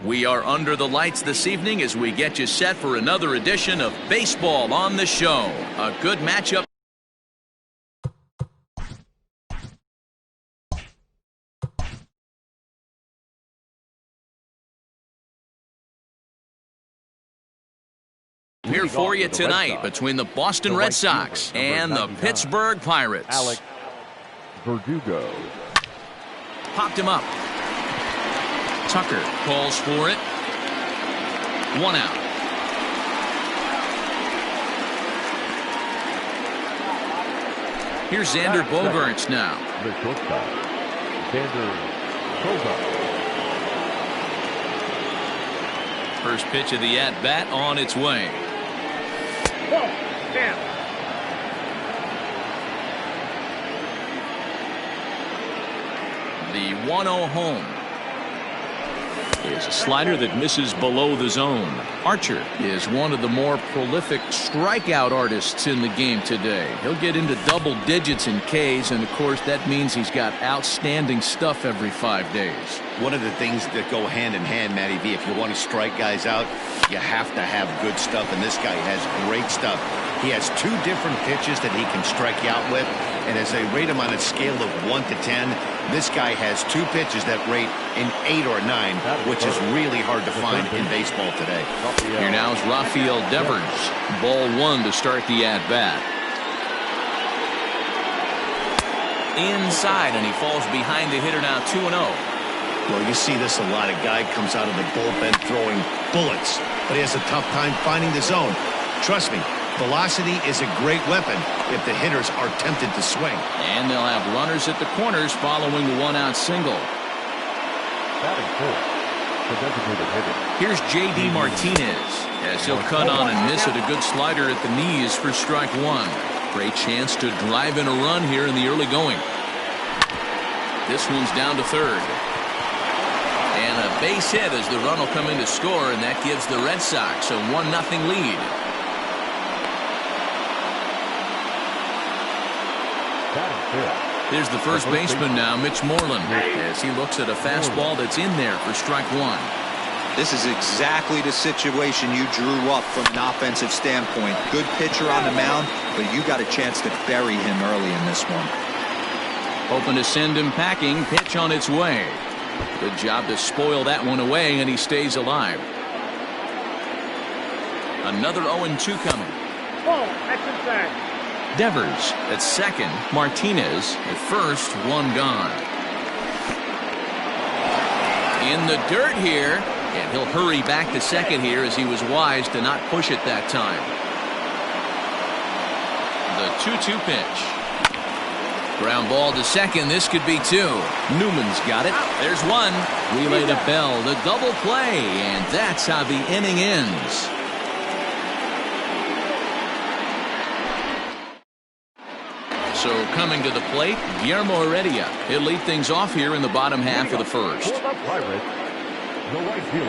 We are under the lights this evening as we get you set for another edition of Baseball on the Show. A good matchup. Here for you tonight between the Boston Red Sox and the Pittsburgh Pirates. Alex Verdugo. Popped him up. Tucker calls for it. 1 out. Here's Xander Bogaerts now. The shortstop, Xander Bogaerts. First pitch of the at-bat on its way. Whoa, damn. The 1-0 home. Is a slider that misses below the zone. Archer is one of the more prolific strikeout artists in the game today. He'll get into double digits in Ks, and of course that means he's got outstanding stuff every 5 days. One of the things that go hand in hand, Matty V, if you want to strike guys out, you have to have good stuff, and this guy has great stuff. He has 2 different pitches that he can strike you out with, and as they rate him on a scale of 1 to 10, this guy has 2 pitches that rate in 8 or 9, which is really hard to find in baseball today. Here now is Rafael Devers. Ball 1 to start the at-bat. Inside, and he falls behind the hitter now 2-0. Well, you see this a lot. A guy comes out of the bullpen throwing bullets, but he has a tough time finding the zone. Trust me, velocity is a great weapon if the hitters are tempted to swing. And they'll have runners at the corners following the 1-out single. Batting fourth, the designated hitter. Here's J.D. Martinez as he'll cut on and miss at a good slider at the knees for strike 1. Great chance to drive in a run here in the early going. This one's down to third. And a base hit as the run will come in to score, and that gives the Red Sox a 1-0 lead. Here's the first baseman now, Mitch Moreland, as he looks at a fastball that's in there for strike 1. This is exactly the situation you drew up from an offensive standpoint. Good pitcher on the mound, but you got a chance to bury him early in this one. Hoping to send him packing. Pitch on its way. Good job to spoil that one away, and he stays alive. Another 0-2 coming. Whoa, that's inside. Devers at second. Martinez at first. 1 gone. In the dirt here, and he'll hurry back to second here as he was wise to not push it that time. The 2-2 pitch. Ground ball to second. This could be 2. Newman's got it. There's 1. Relay to Bell. The double play, and that's how the inning ends. So coming to the plate, Guillermo Heredia. He'll lead things off here in the bottom half of the first.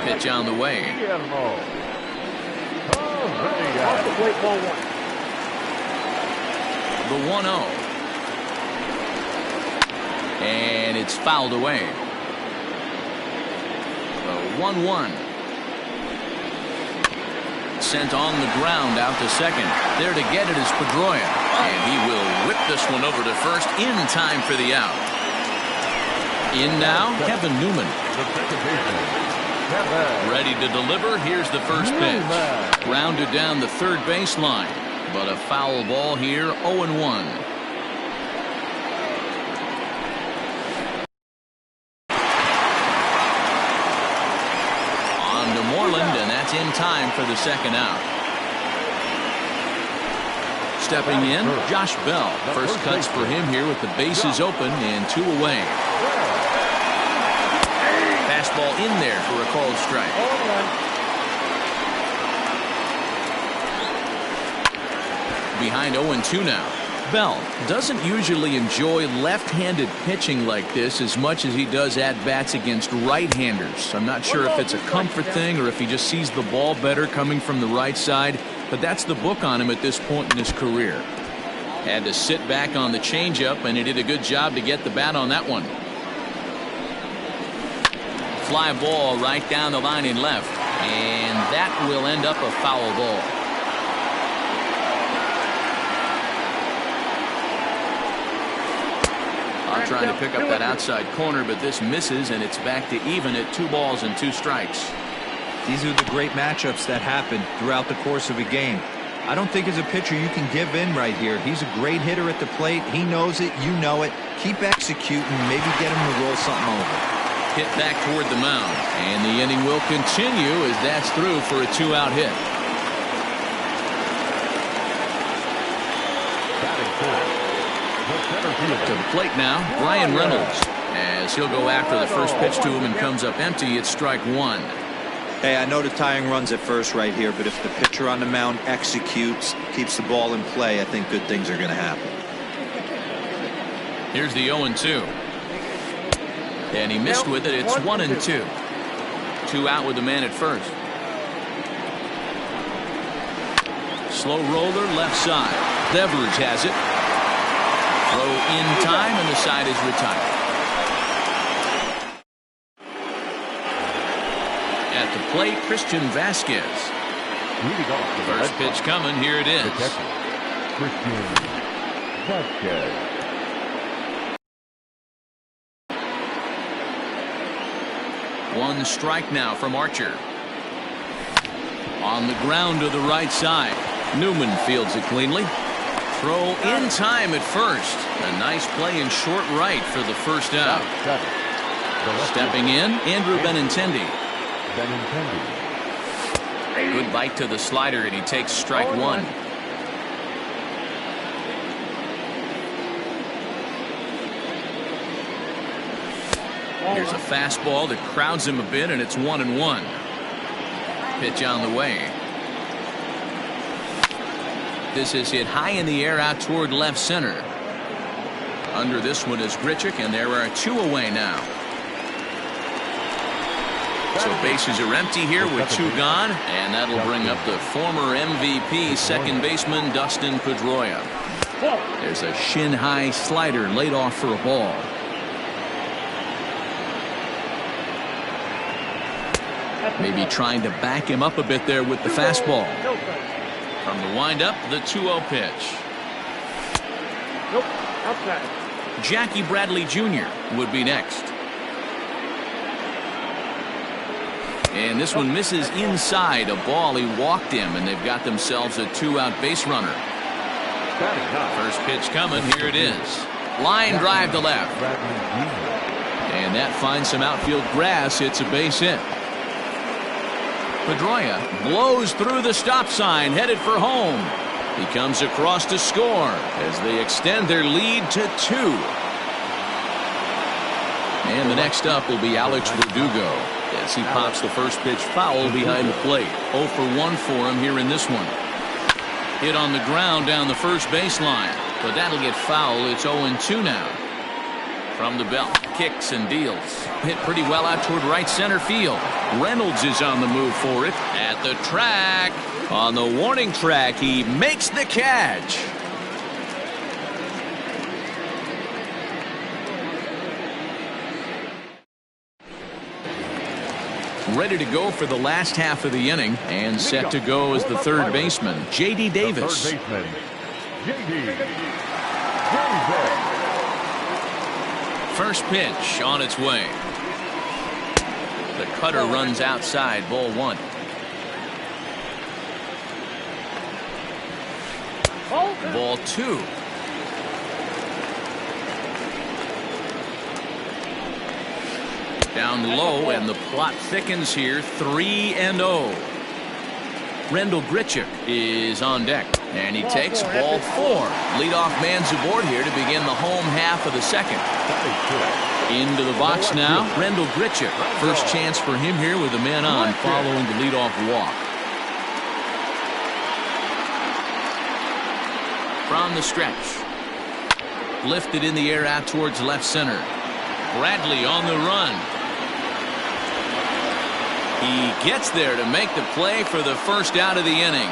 Pitch on the way. The 1-0. And it's fouled away. The 1-1. Sent on the ground out to second. There to get it is Pedroia. And he will whip this one over to first in time for the out. In now, Kevin Newman. Ready to deliver. Here's the first pitch. Grounded down the third baseline. But a foul ball here, 0-1. And that's in time for the second out. Stepping in, Josh Bell. First cuts for him here with the bases open and 2 away. Fastball in there for a called strike. Behind 0-2 now. Bell doesn't usually enjoy left-handed pitching like this as much as he does at-bats against right-handers. I'm not sure if it's a comfort thing or if he just sees the ball better coming from the right side, but that's the book on him at this point in his career. Had to sit back on the changeup, and he did a good job to get the bat on that one. fly ball right down the line in left. And that will end up a foul ball. Trying to pick up that outside corner, but this misses, and it's back to even at 2 balls and 2 strikes. These are the great matchups that happen throughout the course of a game. I don't think as a pitcher you can give in right here. He's a great hitter at the plate. He knows it. You know it. Keep executing. Maybe get him to roll something over. Hit back toward the mound, and the inning will continue as that's through for a 2-out hit. To the plate now, Brian Reynolds, as he'll go after the first pitch to him and comes up empty. It's strike 1. Hey, I know the tying runs at first right here, but if the pitcher on the mound executes, keeps the ball in play, I think good things are going to happen. Here's the 0-2. And he missed with it. It's 1-2. 2 out with the man at first. Slow roller left side. Devers has it. Throw in time, and the side is retired. At the plate, Christian Vasquez. First pitch coming. Here it is. Christian Vasquez. One strike now from Archer. On the ground to the right side. Newman fields it cleanly. Throw in time at first. A nice play in short right for the first out. Stepping in, Andrew Benintendi. Good bite to the slider, and he takes strike 1. Here's a fastball that crowds him a bit, and it's 1-1. Pitch on the way. This is hit high in the air out toward left center. Under this one is Grichuk, and there are 2 away now. So bases are empty here with 2 gone, and that'll bring up the former MVP second baseman Dustin Pedroia. There's a shin-high slider laid off for a ball. Maybe trying to back him up a bit there with the fastball. From the windup, the 2-0 pitch. Nope, outside. Jackie Bradley Jr. would be next. And this one misses inside a ball. He walked him, and they've got themselves a 2-out base runner. First pitch coming. Here it is. Line drive to left. And that finds some outfield grass. It's a base hit. Pedroia blows through the stop sign, headed for home. He comes across to score as they extend their lead to 2. And the next up will be Alex Verdugo as he pops the first pitch foul behind the plate. 0 for 1 for him here in this one. Hit on the ground down the first baseline, but that'll get foul. It's 0-2 now. From the belt, kicks and deals. Hit pretty well out toward right center field. Reynolds is on the move for it. At the track, on the warning track, he makes the catch. Ready to go for the last half of the inning, and set to go as the third baseman, J.D. Davis. Third baseman, J.D. Davis. First pitch on its way. The cutter runs outside, ball 1. Ball 2. Down low, and the plot thickens here. 3-0. Rendell Grichuk is on deck, and he takes ball 4. Leadoff man's aboard here to begin the home half of the second. Into the box now, Rendell Grichuk. First chance for him here with a man on following the leadoff walk. From the stretch. Lifted in the air out towards left center. Bradley on the run. He gets there to make the play for the first out of the inning.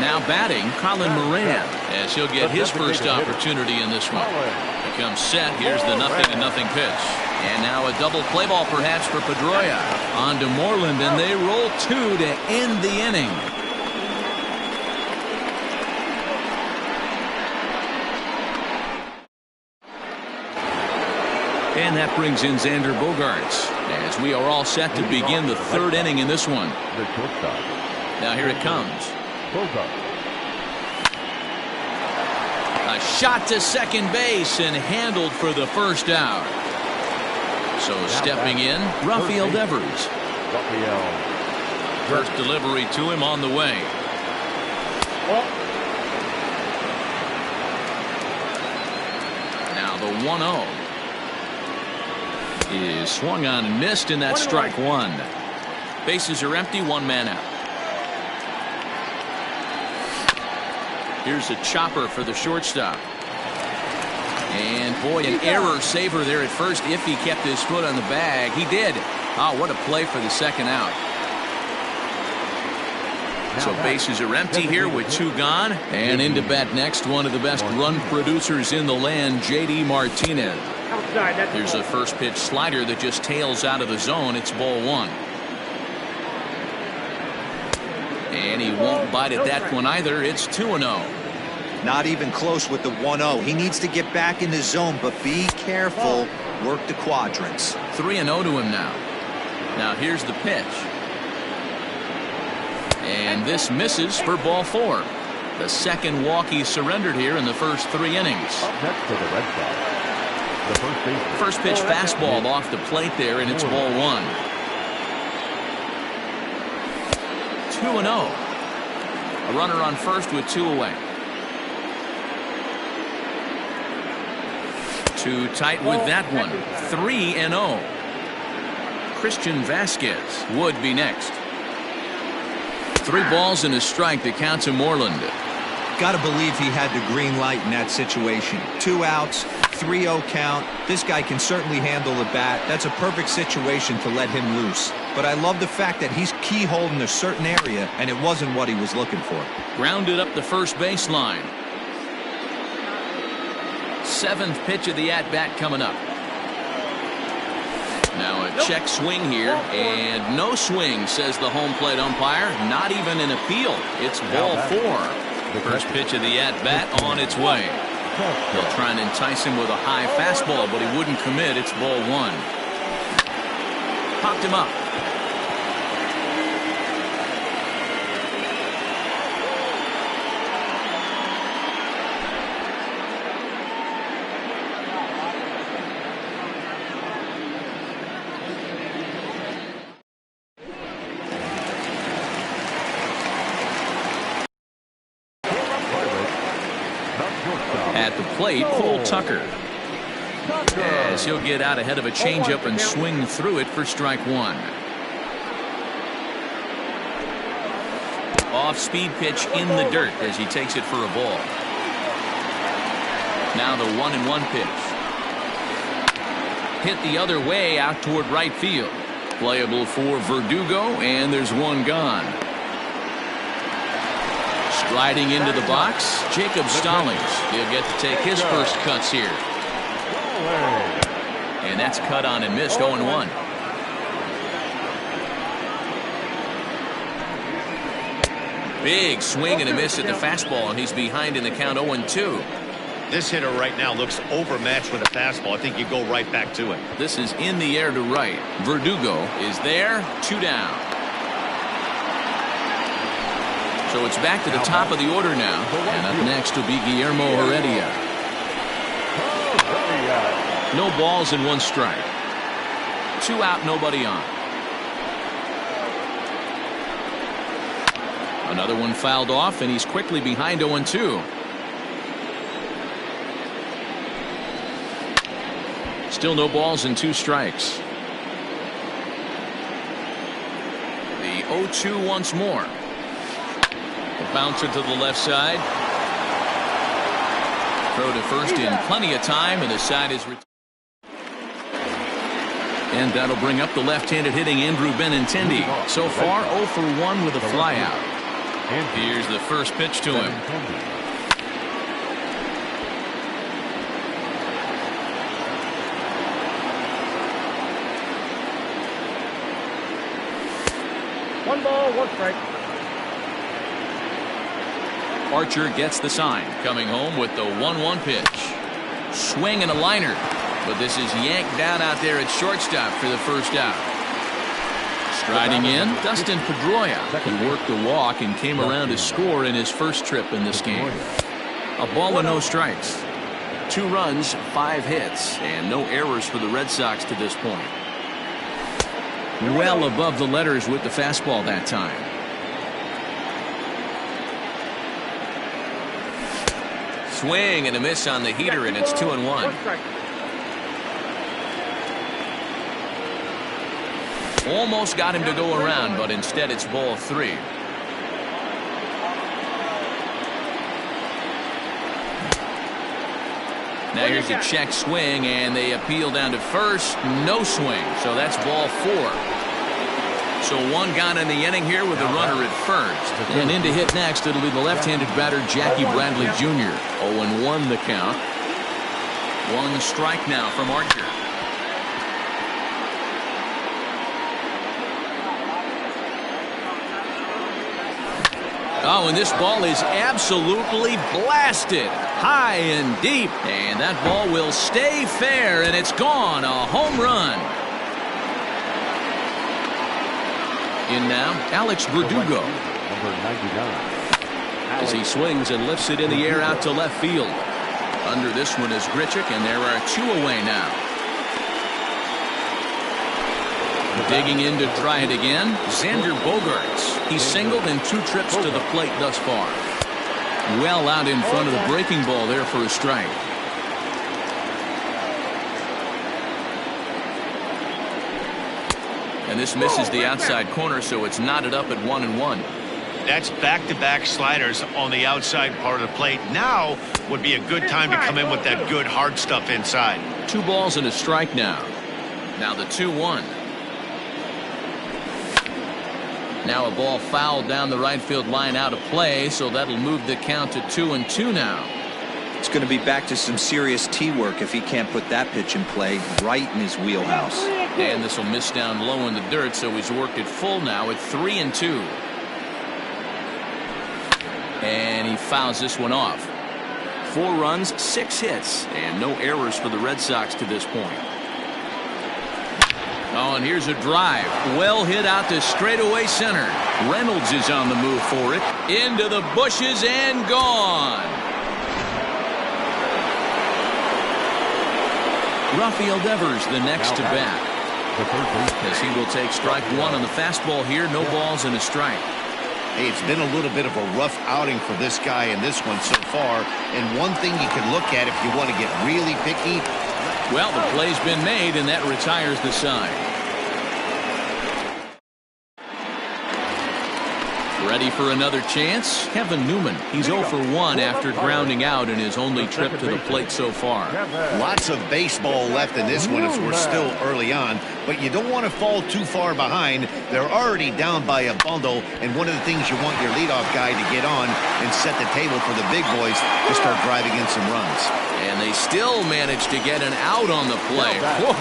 Now batting, Colin Moran, as he'll get his first opportunity in this one. He comes set. Here's the 0-0 pitch. And now a double play ball perhaps for Pedroia. On to Moreland, and they roll 2 to end the inning. And that brings in Xander Bogaerts as we are all set to begin the third inning in this one. The shortstop. Now here it comes. Bogaerts. A shot to second base and handled for the first out. So stepping in, Rafael Devers. First delivery to him on the way. Now the 1-0 is swung on and missed, and that's strike one. Bases are empty, one man out. Here's a chopper for the shortstop. And boy, an error saver there at first if he kept his foot on the bag. He did. Oh, what a play for the second out. So bases are empty here with 2 gone. And into bat next, one of the best run producers in the land, J.D. Martinez. Here's a first pitch slider that just tails out of the zone. It's ball 1. And he won't bite at that one either. It's 2-0. Not even close with the 1-0. He needs to get back in the zone, but be careful. Work the quadrants. 3-0 to him now. Now here's the pitch. And this misses for ball 4. The second walk he surrendered here in the first 3 innings. Up next for the Red Sox. The first pitch fastball off the plate there, and it's ball 1. 2-0. A runner on first with 2 away. Too tight with that one. 3-0. Christian Vasquez would be next. 3 balls and a strike. The count to Moreland. Got to believe he had the green light in that situation. 2 outs, 3-0 count. This guy can certainly handle the bat. That's a perfect situation to let him loose. But I love the fact that he's keyholed in a certain area, and it wasn't what he was looking for. Grounded up the first baseline. 7th pitch of the at-bat coming up. Now a check swing here, and no swing, says the home plate umpire. Not even an appeal. It's ball 4. First pitch of the at-bat on its way. They'll try and entice him with a high fastball, but he wouldn't commit. It's ball 1. Popped him up. At the plate, Cole Tucker. As he'll get out ahead of a changeup and swing through it for strike 1. Off-speed pitch in the dirt as he takes it for a ball. Now the 1-1 pitch. Hit the other way out toward right field. Playable for Verdugo, and there's 1 gone. Striding into the box, Jacob Stallings. He'll get to take his first cuts here. And that's cut on and missed. 0-1. Big swing and a miss at the fastball, and he's behind in the count. 0-2. This hitter right now looks overmatched with a fastball. I think you go right back to it. This is in the air to right. Verdugo is there. 2 down. So it's back to the top of the order now. And up next will be Guillermo Heredia. No balls and 1 strike. 2 out, nobody on. Another one fouled off, and he's quickly behind 0-2. Still no balls and 2 strikes. The 0-2 once more. A bouncer to the left side. Throw to first in plenty of time, and the side is retired. And that'll bring up the left-handed hitting Andrew Benintendi. So far 0 for 1 with a flyout. Here's the first pitch to him. ball, 1 strike. Archer gets the sign, coming home with the 1-1 pitch. Swing and a liner, but this is yanked down out there at shortstop for the first out. Striding in, Dustin Pedroia. He worked the walk and came around to score in his first trip in this game. A ball and no strikes. 2 runs, 5 hits, and no errors for the Red Sox to this point. Well above the letters with the fastball that time. Swing and a miss on the heater, and it's 2-1. Almost got him to go around, but instead it's ball 3. Now here's a check swing, and they appeal down to first. No swing, so that's ball 4. So 1 gone in the inning here with a runner at first. And in to hit next, it'll be the left-handed batter, Jackie Bradley Jr. 0-1 the count. 1 strike now from Archer. Oh, and this ball is absolutely blasted. High and deep. And that ball will stay fair, and it's gone. A home run. In now, Alex Verdugo. Number 99. As he swings and lifts it in the air out to left field. Under this one is Grichuk, and there are 2 away now. Digging in to try it again, Xander Bogaerts. He's singled in 2 trips to the plate thus far. Well out in front of the breaking ball there for a strike. And this misses the outside corner, so it's knotted up at 1-1. That's back-to-back sliders on the outside part of the plate. Now would be a good time to come in with that good hard stuff inside. 2 balls and a strike now. Now the 2-1. Now a ball fouled down the right field line out of play, so that'll move the count to 2-2 now. It's going to be back to some serious tee work if he can't put that pitch in play right in his wheelhouse. And this will miss down low in the dirt, so he's worked it full now at 3-2. And he fouls this one off. 4 runs, 6 hits, and no errors for the Red Sox to this point. Oh, and here's a drive. Well hit out to straightaway center. Reynolds is on the move for it. Into the bushes and gone. Rafael Devers the next to bat. As he will take strike 1 on the fastball here. No balls and a strike. Hey, it's been a little bit of a rough outing for this guy in this one so far. And one thing you can look at if you want to get really picky. Well, the play's been made, and that retires the side. Ready for another chance? Kevin Newman. He's 0 for 1 after grounding out in his only trip to the plate so far. Lots of baseball left in this one as we're still early on, but you don't want to fall too far behind. They're already down by a bundle, and one of the things you want your leadoff guy to get on and set the table for the big boys to start driving in some runs. And they still managed to get an out on the play. Whoa.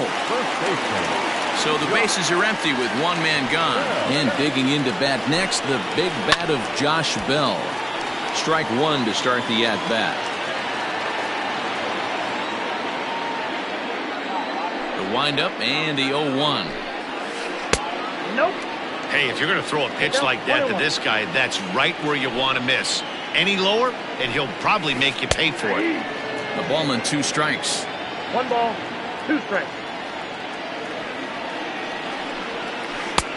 So the bases are empty with 1 man gone. And digging into bat next, the big bat of Josh Bell. Strike 1 to start the at-bat. The windup and the 0-1. Nope. Hey, if you're going to throw a pitch like that to this guy, that's right where you want to miss. Any lower, and he'll probably make you pay for it. The ball and 2 strikes. 1 ball, 2 strikes.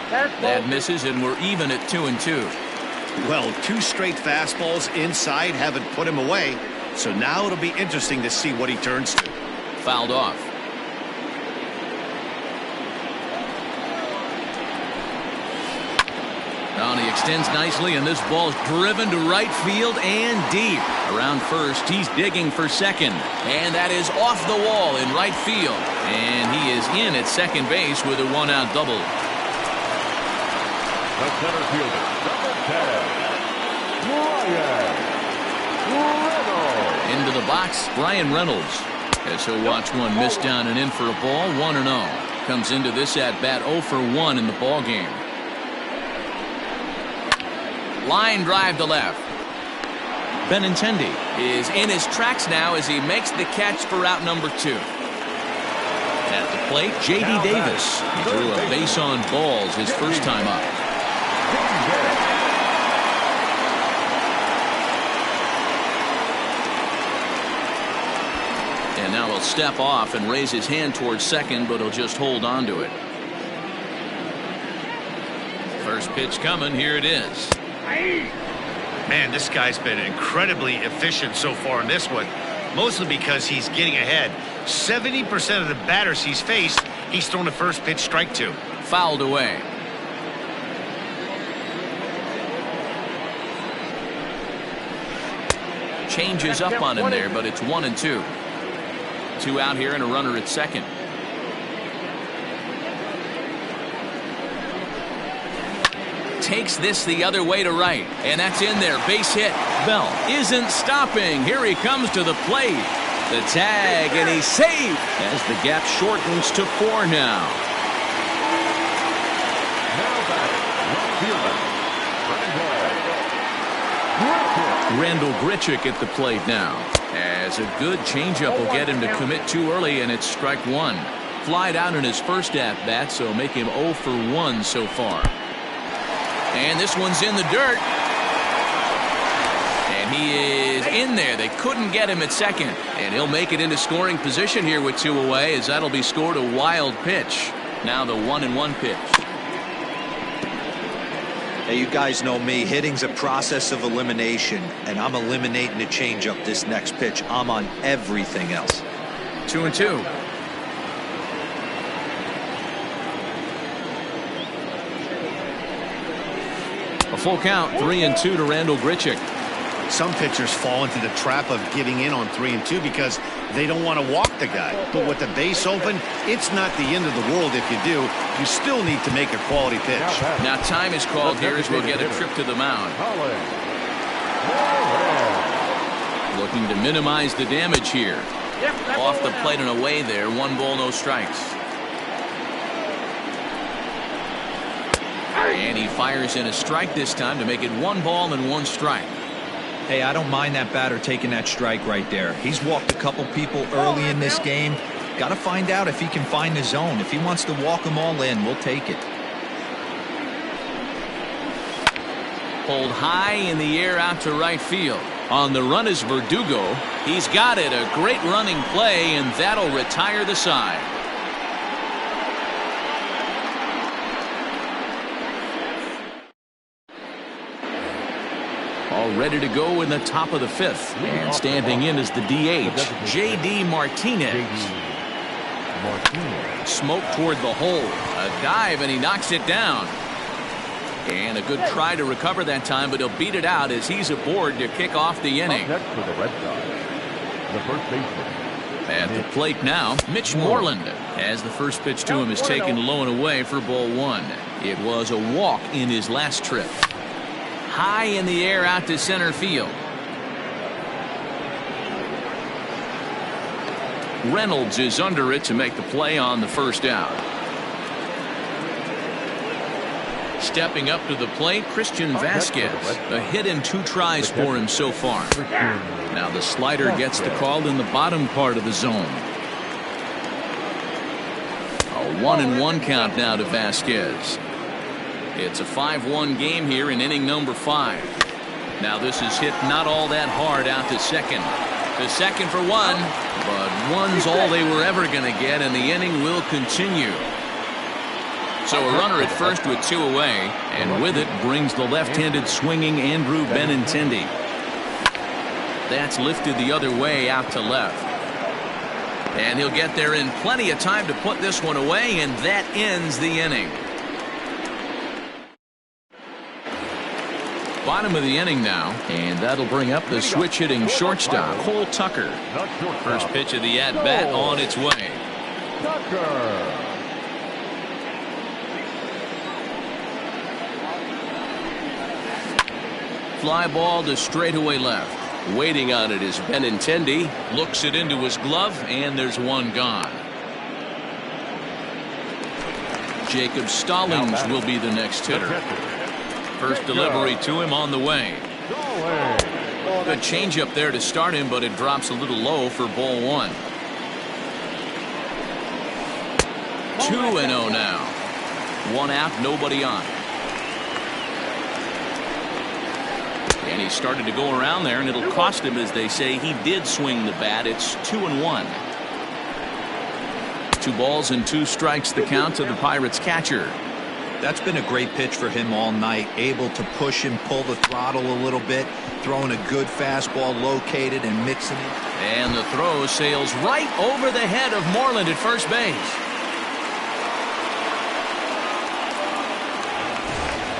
That misses, and we're even at 2-2. Well, 2 straight fastballs inside haven't put him away. So now it'll be interesting to see what he turns to. Fouled off. And he extends nicely, and this ball's driven to right field and deep. Around first, he's digging for second. And that is off the wall in right field. And he is in at second base with a 1-out double. The center fielder, number 10, Brian Reynolds. Into the box, Brian Reynolds. As he'll watch one miss down and in for a ball, 1-0. Comes into this at-bat 0 for 1 in the ball game. Line drive to left. Benintendi is in his tracks now as he makes the catch for out number 2. At the plate, J.D. Davis. He drew a base on balls his first time up. And now he'll step off and raise his hand towards second, but he'll just hold on to it. First pitch coming. Here it is. Man, this guy's been incredibly efficient so far in this one, mostly because he's getting ahead. 70% of the batters he's faced, he's thrown a first pitch strike to. Fouled away. Changes up on him there, but it's 1-2. 2 out here and a runner at second. Takes this the other way to right, and that's in there. Base hit. Bell isn't stopping. Here he comes to the plate. The tag, and he's safe as the gap shortens to 4 now. Randall Grichuk at the plate now. As a good changeup will get him to commit too early, and it's strike 1. Flied out in his first at-bat, so make him 0 for 1 so far. And this one's in the dirt. And he is in there. They couldn't get him at second. And he'll make it into scoring position here with 2 away, as that'll be scored a wild pitch. Now the 1-1 pitch. Hey, you guys know me. Hitting's a process of elimination, and I'm eliminating the changeup this next pitch. I'm on everything else. 2-2. A full count, 3-2 to Randall Grichuk. Some pitchers fall into the trap of giving in on 3-2 because they don't want to walk the guy. But with the base open, it's not the end of the world if you do. You still need to make a quality pitch. Now time is called here as we'll get a trip to the mound. Looking to minimize the damage here. Off the plate and away there. 1 ball, no strikes. And he fires in a strike this time to make it 1 ball and 1 strike. Hey, I don't mind that batter taking that strike right there. He's walked a couple people early in this game. Got to find out if he can find the zone. If he wants to walk them all in, we'll take it. Pulled high in the air out to right field. On the run is Verdugo. He's got it. A great running play, and that'll retire the side. All ready to go in the top of the 5th. And standing in is the DH, J.D. Martinez. Smoke toward the hole. A dive, and he knocks it down. And a good try to recover that time, but he'll beat it out as he's aboard to kick off the inning. Next for the Red Sox, the first baseman. At the plate now, Mitch Moreland, as the first pitch to him is taken low and away for ball 1. It was a walk in his last trip. High in the air out to center field. Reynolds is under it to make the play on the first out. Stepping up to the plate, Christian Vasquez. A hit and 2 tries for him so far. Now the slider gets the call in the bottom part of the zone. A 1-1 count now to Vasquez. It's a 5-1 game here in inning number 5. Now this is hit not all that hard out to second. To second for 1, but 1's all they were ever going to get, and the inning will continue. So a runner at first with 2 away, and with it brings the left-handed swinging Andrew Benintendi. That's lifted the other way out to left. And he'll get there in plenty of time to put this one away, and that ends the inning. Bottom of the inning now, and that'll bring up the switch-hitting shortstop, Cole Tucker. First pitch of the at-bat on its way. Tucker. Fly ball to straightaway left. Waiting on it is Benintendi. Looks it into his glove, and there's 1 gone. Jacob Stallings will be the next hitter. First delivery to him on the way. Good changeup there to start him, but it drops a little low for ball one. 2-0 now. One out, nobody on. And he started to go around there, and it'll cost him, as they say. He did swing the bat. It's 2-1. 2 balls and 2 strikes the count to the Pirates catcher. That's been a great pitch for him all night. Able to push him, pull the throttle a little bit, throwing a good fastball located and mixing it. And the throw sails right over the head of Moreland at first base.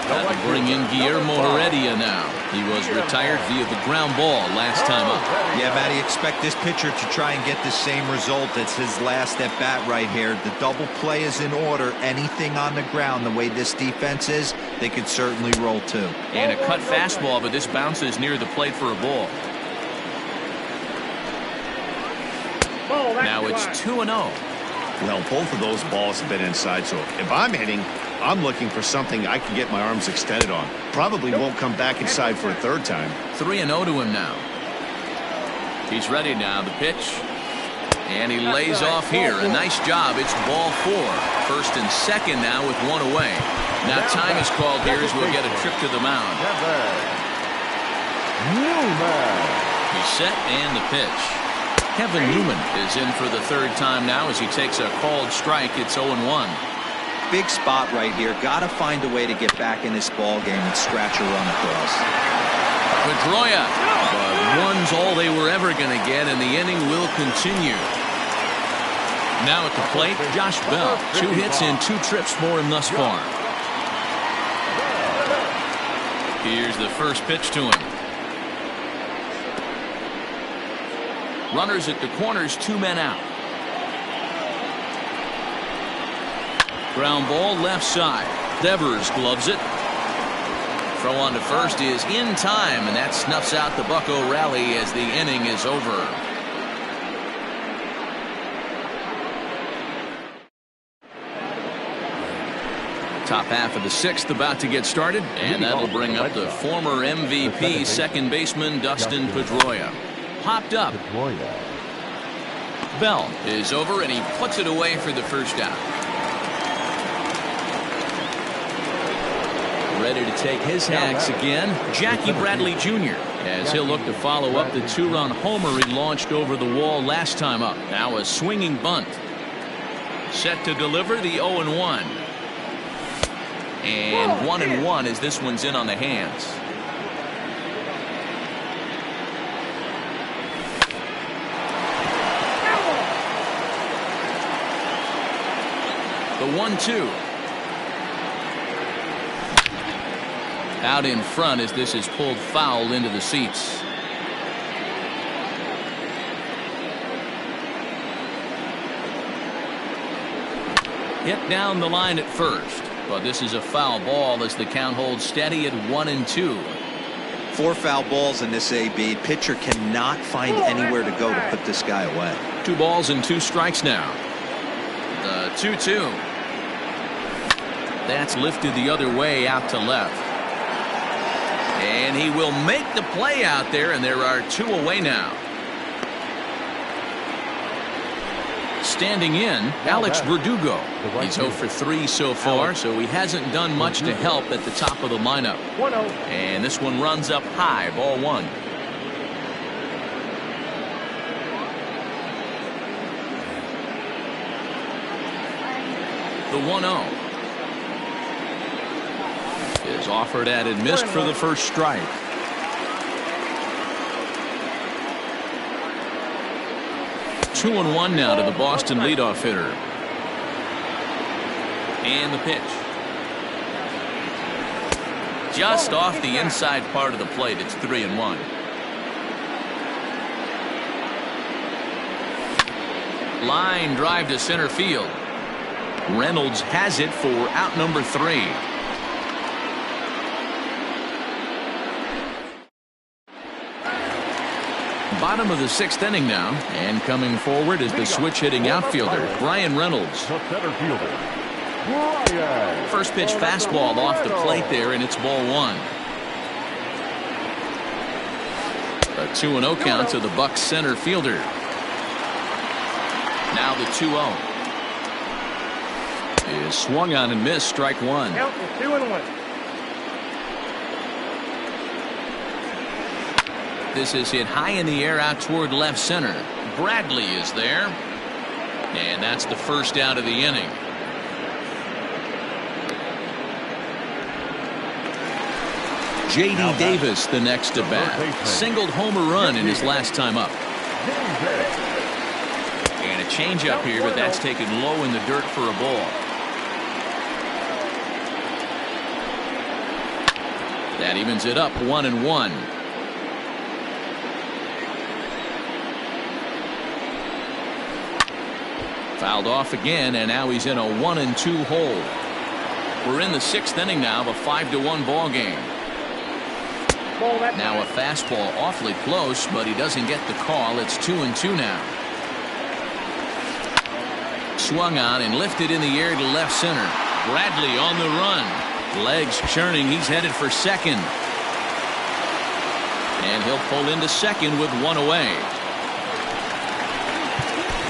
That'll bring in Guillermo Heredia now. He was retired via the ground ball last time up. Yeah, Matty, expect this pitcher to try and get the same result as his last at bat right here. The double play is in order. Anything on the ground, the way this defense is, they could certainly roll too. And a cut fastball, but this bounces near the plate for a ball. Now it's 2-0. Well, both of those balls have been inside, so if I'm hitting, I'm looking for something I can get my arms extended on. Probably won't come back inside for a third time. 3-0 to him now. He's ready now. The pitch. And he lays off here. A nice job. It's ball 4. First and second now with 1 away. Now time is called here as we'll get a trip to the mound. He's set and the pitch. Kevin Newman is in for the 3rd time now as he takes a called strike. It's 0-1. Big spot right here. Got to find a way to get back in this ball game and scratch a run across. Pedroia. But one's all they were ever going to get, and the inning will continue. Now at the plate, Josh Bell. 2 hits and 2 trips for him thus far. Here's the first pitch to him. Runners at the corners, 2 men out. Ground ball left side. Devers gloves it. Throw on to first is in time, and that snuffs out the Bucco rally as the inning is over. Top half of the 6th about to get started, and that'll bring up the former MVP second baseman Dustin Pedroia. Popped up. Bell is over, and he puts it away for the first out. Ready to take his hacks again, Jackie Bradley Jr., as he'll look to follow up the 2-run homer he launched over the wall last time up. Now a swinging bunt. Set to deliver the 0-1. And 1-1 as this one's in on the hands. The 1-2. Out in front as this is pulled foul into the seats. Hit down the line at first, but this is a foul ball as the count holds steady at 1-2. 4 foul balls in this AB. Pitcher cannot find anywhere to go to put this guy away. 2 balls and 2 strikes now. The 2-2. That's lifted the other way out to left. And he will make the play out there, and there are 2 away now. Standing in, Alex Verdugo. He's 0 for 3 so far, so he hasn't done much to help at the top of the lineup. And this one runs up high, ball 1. The 1-0. Is offered at and missed for the first strike. Two and 1 now to the Boston leadoff hitter. And the pitch. Just off the inside part of the plate. It's 3-1. Line drive to center field. Reynolds has it for out number 3. Bottom of the 6th inning now, and coming forward is the switch hitting outfielder Brian Reynolds. The center fielder, Brian. First pitch fastball off the plate there, and it's ball one. A 2-0 count to the Bucs center fielder. Now the 2-0 is swung on and missed, strike one. Count is 2-1. This is hit high in the air out toward left center. Bradley is there, and that's the first out of the inning. J.D. Davis, the next to bat, singled homer run in his last time up. And a changeup here, but that's taken low in the dirt for a ball. That evens it up 1-1. Fouled off again, and now he's in a 1-2 hole. We're in the 6th inning now of a 5-1 ball game. Now a fastball awfully close, but he doesn't get the call. It's 2-2 now. Swung on and lifted in the air to left center. Bradley on the run. Legs churning. He's headed for second. And he'll pull into second with one away.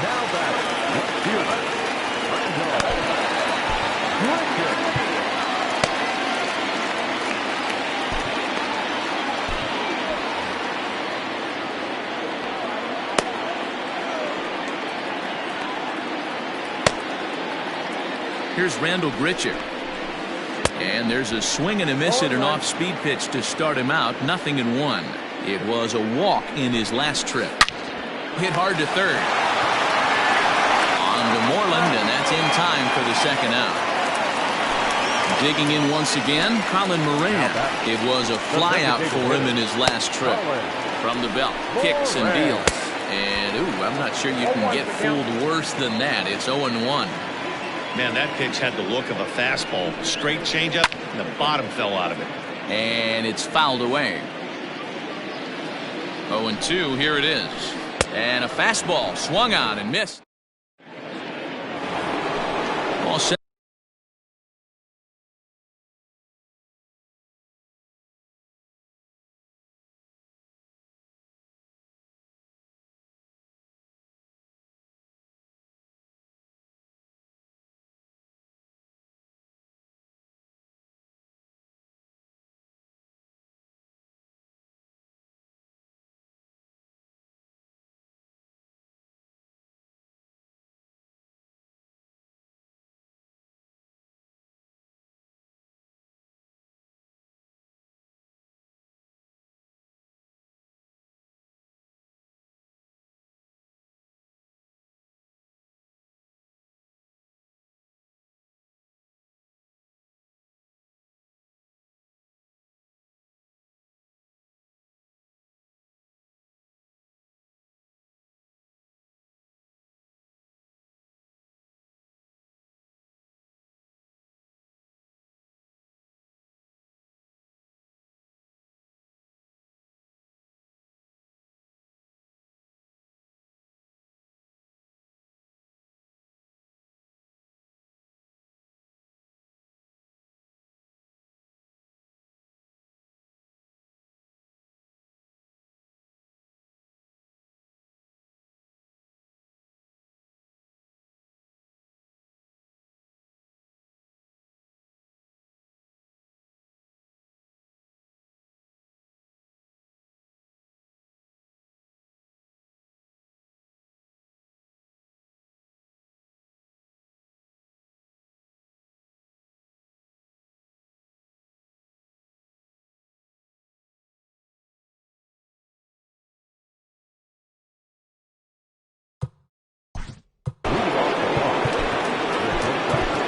Now batting, fielder, Here's Randall Grichuk. And there's a swing and a miss at an off-speed pitch to start him out. 0-1. It was a walk in his last trip. Hit hard to third. On to Moreland, and that's in time for the second out. Digging in once again, Colin Moran. It was a flyout for him in his last trip. From the belt, kicks and deals. And, ooh, I'm not sure you can get fooled worse than that. It's 0-1. Man, that pitch had the look of a fastball. Straight changeup, and the bottom fell out of it. And it's fouled away. 0-2, here it is. And a fastball swung on and missed. Ball set.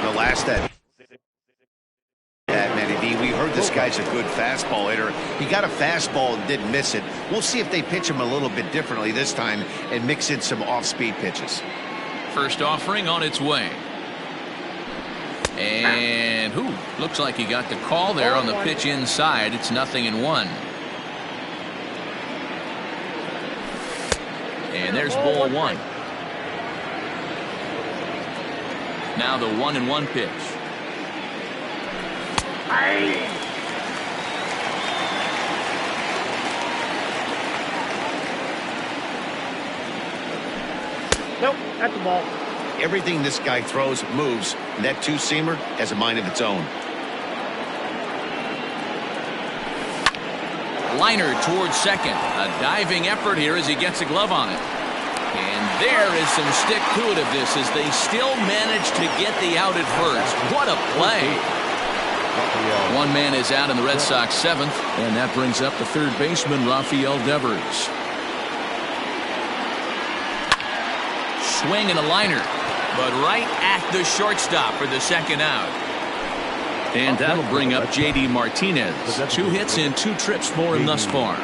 The last at Manny V, we heard this guy's a good fastball hitter. He got a fastball and didn't miss it. We'll see if they pitch him a little bit differently this time and mix in some off-speed pitches. First offering on its way. And looks like he got the call there on the pitch inside. It's 0-1. And there's ball one. Now the 1-1 pitch. Nope, that's the ball. Everything this guy throws moves, and that two-seamer has a mind of its own. Liner towards second. A diving effort here as he gets a glove on it. And there is some stick to it of this as they still manage to get the out at first. What a play. One man is out in the Red Sox seventh, and that brings up the third baseman, Rafael Devers. Swing and a liner, but right at the shortstop for the second out. And that'll bring up J.D. Martinez. 2 hits and 2 trips for him thus far.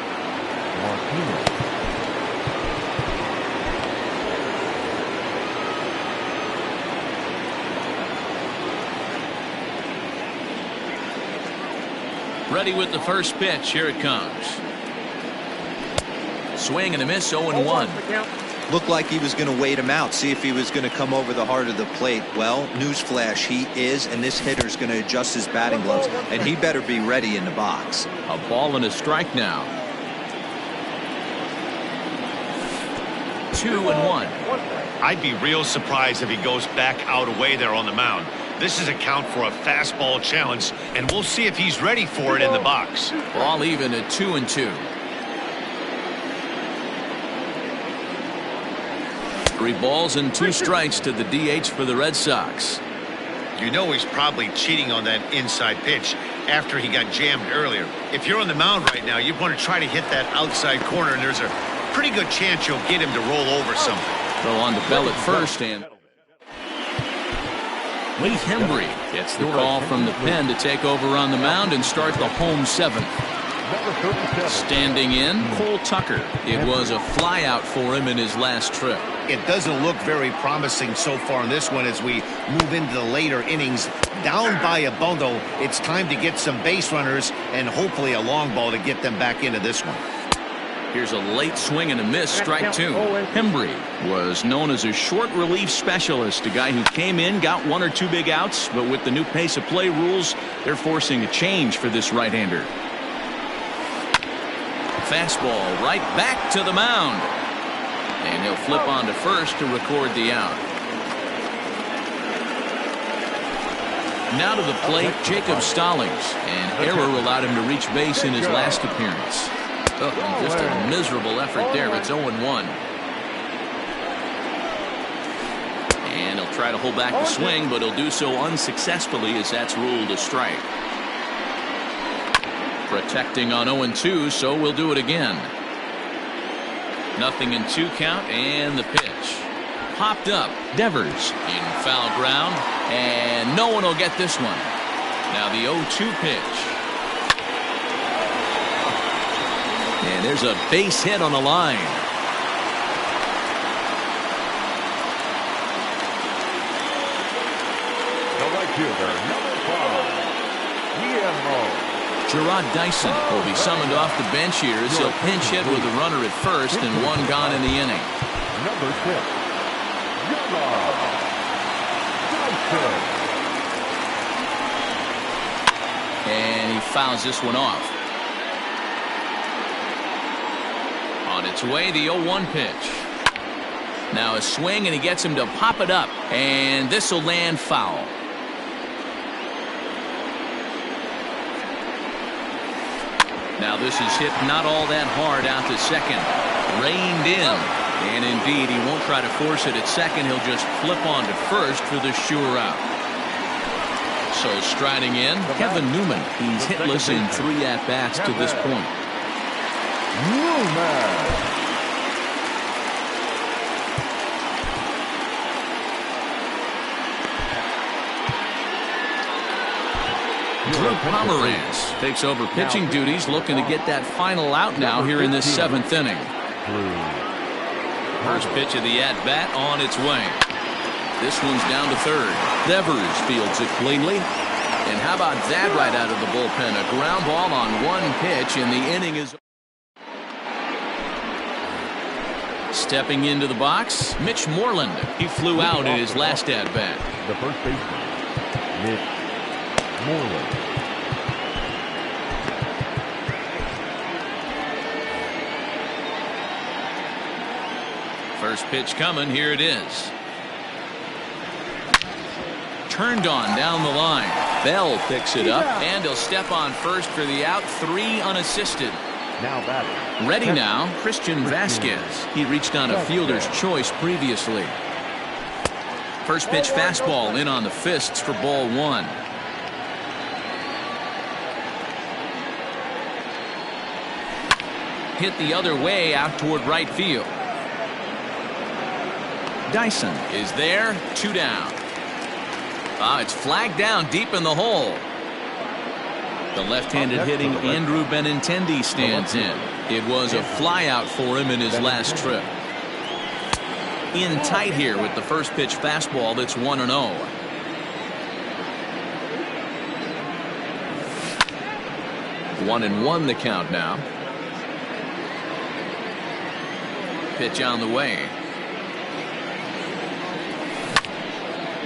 Ready with the first pitch. Here it comes. Swing and a miss, 0-1. Looked like he was going to wait him out, see if he was going to come over the heart of the plate. Well, newsflash, he is, and this hitter's going to adjust his batting gloves, and he better be ready in the box. A ball and a strike now. 2-1. I'd be real surprised if he goes back out away there on the mound. This is a count for a fastball challenge, and we'll see if he's ready for it in the box. Ball even at 2-2. 3 balls and 2 strikes to the DH for the Red Sox. You know he's probably cheating on that inside pitch after he got jammed earlier. If you're on the mound right now, you want to try to hit that outside corner, and there's a pretty good chance you'll get him to roll over something. Throw on the bell at first, and Lee Hembry gets the call from the pen to take over on the mound and start the home 7th. Standing in, Cole Tucker. It was a flyout for him in his last trip. It doesn't look very promising so far in this one as we move into the later innings. Down by a bundle, it's time to get some base runners and hopefully a long ball to get them back into this one. Here's a late swing and a miss, strike 2. Hembry was known as a short relief specialist, a guy who came in, got 1 or 2 big outs, but with the new pace of play rules, they're forcing a change for this right-hander. Fastball right back to the mound. And he'll flip on to first to record the out. Now to the plate, Jacob Stallings. And error allowed him to reach base in his last appearance. Oh, just a miserable effort there. It's 0-1. And he'll try to hold back the swing, but he'll do so unsuccessfully as that's ruled a strike. Protecting on 0-2, so we'll do it again. 0-2 count, and the pitch. Popped up. Devers in foul ground, and no one will get this one. Now the 0-2 pitch. And there's a base hit on the line. The right fielder, number 5, Guillermo. Gerard Dyson will be summoned off the bench here as he'll pinch hit with a runner at first and 1 gone in the inning. Number 6, Gerard Dyson. And he fouls this one off. On its way, the 0-1 pitch. Now a swing, and he gets him to pop it up, and this will land foul. Now this is hit not all that hard out to second. Reined in. And indeed, he won't try to force it at second. He'll just flip on to first for the sure out. So striding in, Kevin Newman. He's hitless in 3 at-bats to this point. Newman. Drew Pomeranz takes over pitching duties, looking to get that final out now here in this 7th inning. First pitch of the at-bat on its way. This one's down to third. Devers fields it cleanly. And how about that right out of the bullpen? A ground ball on 1 pitch, and the inning is... Stepping into the box, Mitch Moreland. He flew out in his last at-bat. The first baseman, Mitch Moreland. First pitch coming. Here it is. Turned on down the line. Bell picks it up, and he'll step on first for the out. 3 unassisted. Now batting. Ready now, Christian Vasquez. He reached on a fielder's choice previously. First pitch fastball in on the fists for ball 1. Hit the other way out toward right field. Dyson is there. 2 down. It's flagged down deep in the hole. The left-handed hitting Andrew Benintendi stands in. It was a flyout for him in his last trip. In tight here with the first pitch fastball that's 1-0. One and one the count now. Pitch on the way.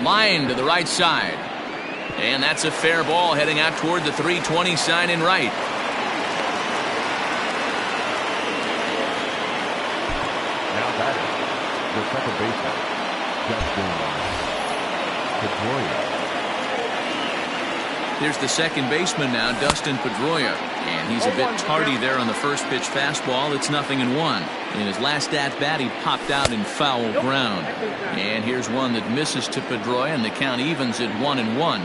Line to the right side. And that's a fair ball heading out toward the 320 sign in right. Now batting. The second baseman, Dustin Pedroia. There's the second baseman now, Dustin Pedroia. And he's a bit tardy there on the first pitch fastball. It's 0-1. In his last at-bat, he popped out in foul ground. And here's one that misses to Pedroia, and the count evens at 1-1.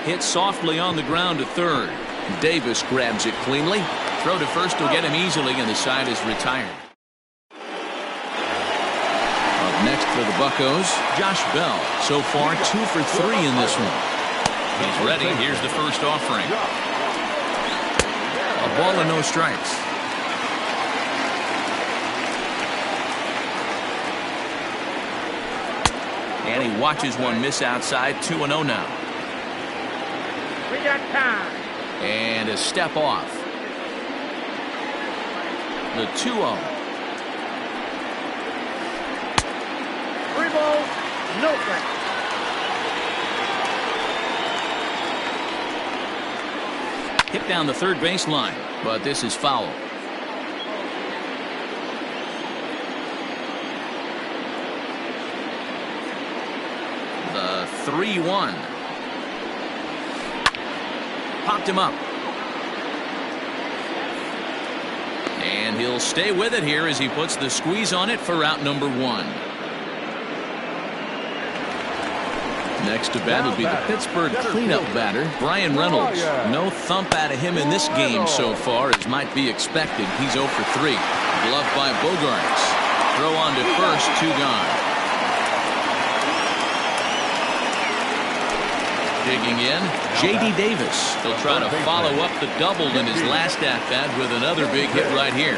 Hit softly on the ground to third. Davis grabs it cleanly. Throw to first will get him easily, and the side is retired. Up next for the Buccos, Josh Bell. So far, 2 for 3 in this one. He's ready. Here's the first offering. A ball and no strikes. And he watches one miss outside. 2-0 now. We got time. And a step off. The 2-0. 3 balls, no strikes. Hit down the third baseline, but this is foul. The 3-1. Popped him up. And he'll stay with it here as he puts the squeeze on it for out number 1. Next to bat will be the Pittsburgh cleanup batter, Brian Reynolds. No thump out of him in this game so far, as might be expected. He's 0 for 3. Gloved by Bogarts. Throw on to first, 2 gone. Digging in, J.D. Davis. He'll try to follow up the double in his last at-bat with another big hit right here.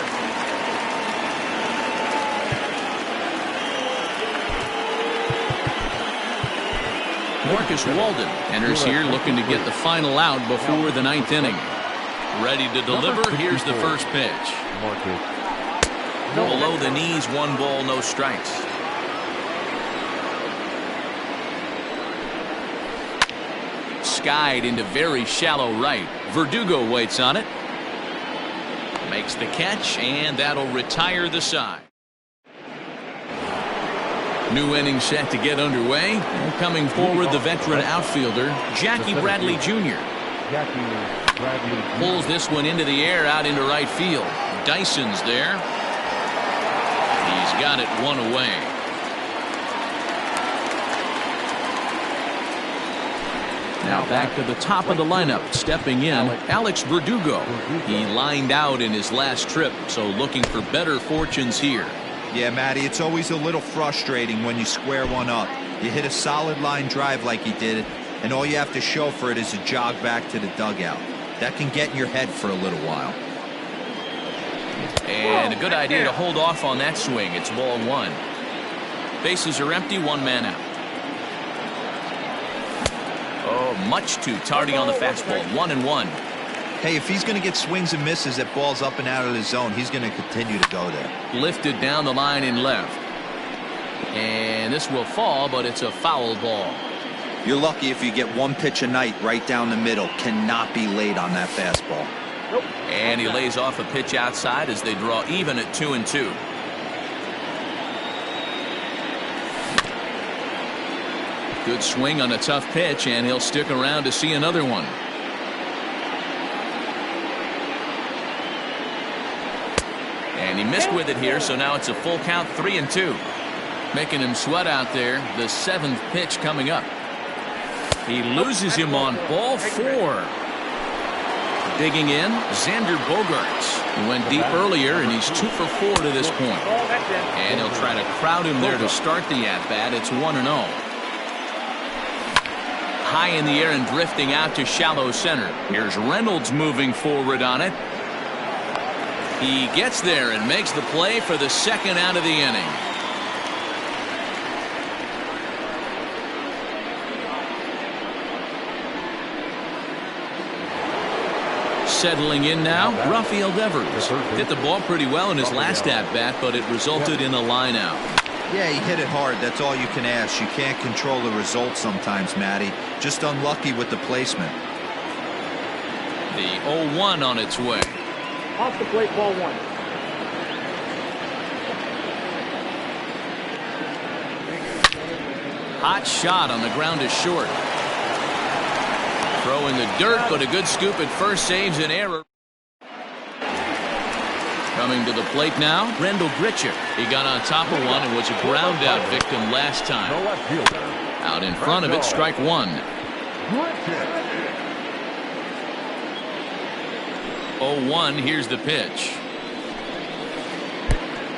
Marcus Walden enters here looking to get the final out before the 9th inning. Ready to deliver. Here's the first pitch. Below the knees, 1 ball, no strikes. Skied into very shallow right. Verdugo waits on it. Makes the catch, and that'll retire the side. New inning set to get underway. And coming forward, the veteran outfielder, Jackie Bradley Jr. Pulls this one into the air out into right field. Dyson's there. He's got it 1 away. Now back to the top of the lineup. Stepping in, Alex Verdugo. He lined out in his last trip, so looking for better fortunes here. Yeah, Matty, it's always a little frustrating when you square one up. You hit a solid line drive like he did, and all you have to show for it is a jog back to the dugout. That can get in your head for a little while. And a good idea to hold off on that swing. It's ball 1. Bases are empty, 1 man out. Oh, much too tardy on the fastball. 1-1. Hey, if he's going to get swings and misses at balls up and out of the zone, he's going to continue to go there. Lifted down the line in left. And this will fall, but it's a foul ball. You're lucky if you get 1 pitch a night right down the middle. Cannot be late on that fastball. And he lays off a pitch outside as they draw even at 2-2. Good swing on a tough pitch, and he'll stick around to see another one. And he missed with it here, so now it's a full count, 3-2. Making him sweat out there. The 7th pitch coming up. He loses him on ball 4. Digging in, Xander Bogaerts. He went deep earlier, and he's 2 for 4 to this point. And he'll try to crowd him there to start the at-bat. It's 1-0. High in the air and drifting out to shallow center. Here's Reynolds moving forward on it. He gets there and makes the play for the 2nd out of the inning. Settling in now, Rafael Devers. Hit the ball pretty well in his last at-bat, but it resulted in a line-out. Yeah, he hit it hard. That's all you can ask. You can't control the result sometimes, Matty. Just unlucky with the placement. The 0-1 on its way. Off the plate, ball 1. Hot shot on the ground is short. Throw in the dirt, but a good scoop at first saves an error. Coming to the plate now, Rendell Grichuk. He got on top of one and was a ground out victim last time. Out in front of it, strike 1. 0-1, here's the pitch.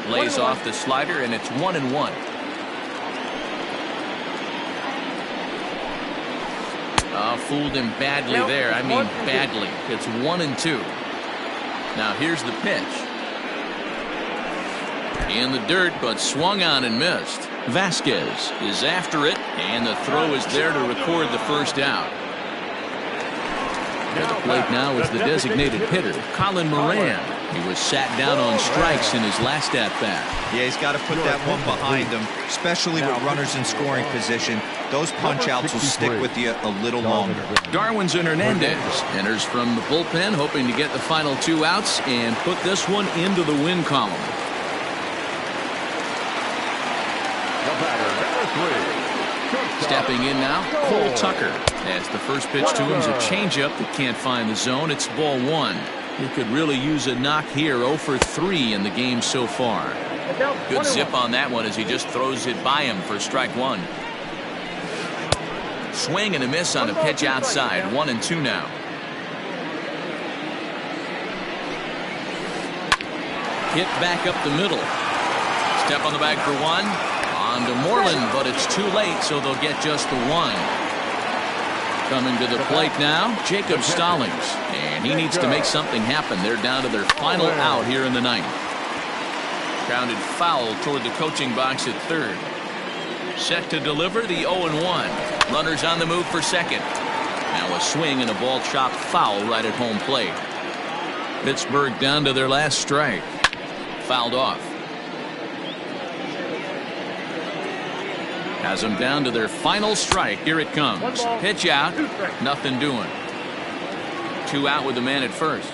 Lays off the slider, and it's 1-1. Fooled him badly there. I mean badly. It's 1-2. Now here's the pitch. In the dirt, but swung on and missed. Vasquez is after it, and the throw is there to record the first out. At the plate now is the designated hitter, Colin Moran. He was sat down on strikes in his last at-bat. Yeah, he's got to put that one behind him, especially with runners in scoring position. Those punch-outs will stick with you a little longer. Darwinzon Hernandez enters from the bullpen, hoping to get the final 2 outs and put this one into the win column. Stepping in now, Cole Tucker. As the first pitch to him is a changeup that can't find the zone. It's ball 1. He could really use a knock here. 0 for 3 in the game so far. Good zip on that one as he just throws it by him for strike 1. Swing and a miss on a pitch outside. 1-2 now. Hit back up the middle. Step on the bag for 1. On to Moreland, but it's too late, so they'll get just the 1. Coming to the plate now, Jacob Stallings. And he needs to make something happen. They're down to their final out here in the 9th. Grounded foul toward the coaching box at 3rd. Set to deliver the 0-1. Runners on the move for 2nd. Now a swing and a ball chopped foul right at home plate. Pittsburgh down to their last strike. Fouled off. Has them down to their final strike. Here it comes. Pitch out. Nothing doing. 2 out with the man at first.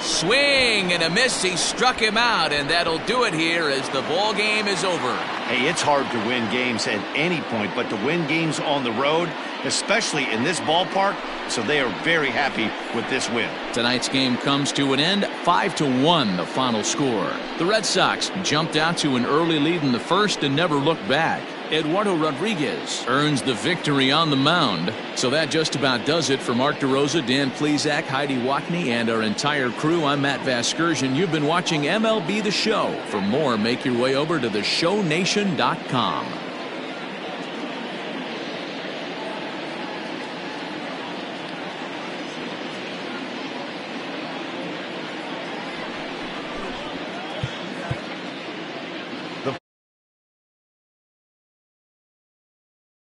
Swing and a miss. He struck him out, and that'll do it here as the ball game is over. Hey, it's hard to win games at any point, but to win games on the road, especially in this ballpark, so they are very happy with this win. Tonight's game comes to an end, 5-1 the final score. The Red Sox jumped out to an early lead in the first and never looked back. Eduardo Rodriguez earns the victory on the mound. So that just about does it for Mark DeRosa, Dan Plesac, Heidi Watney, and our entire crew. I'm Matt Vasgersian. You've been watching MLB The Show. For more, make your way over to theshownation.com.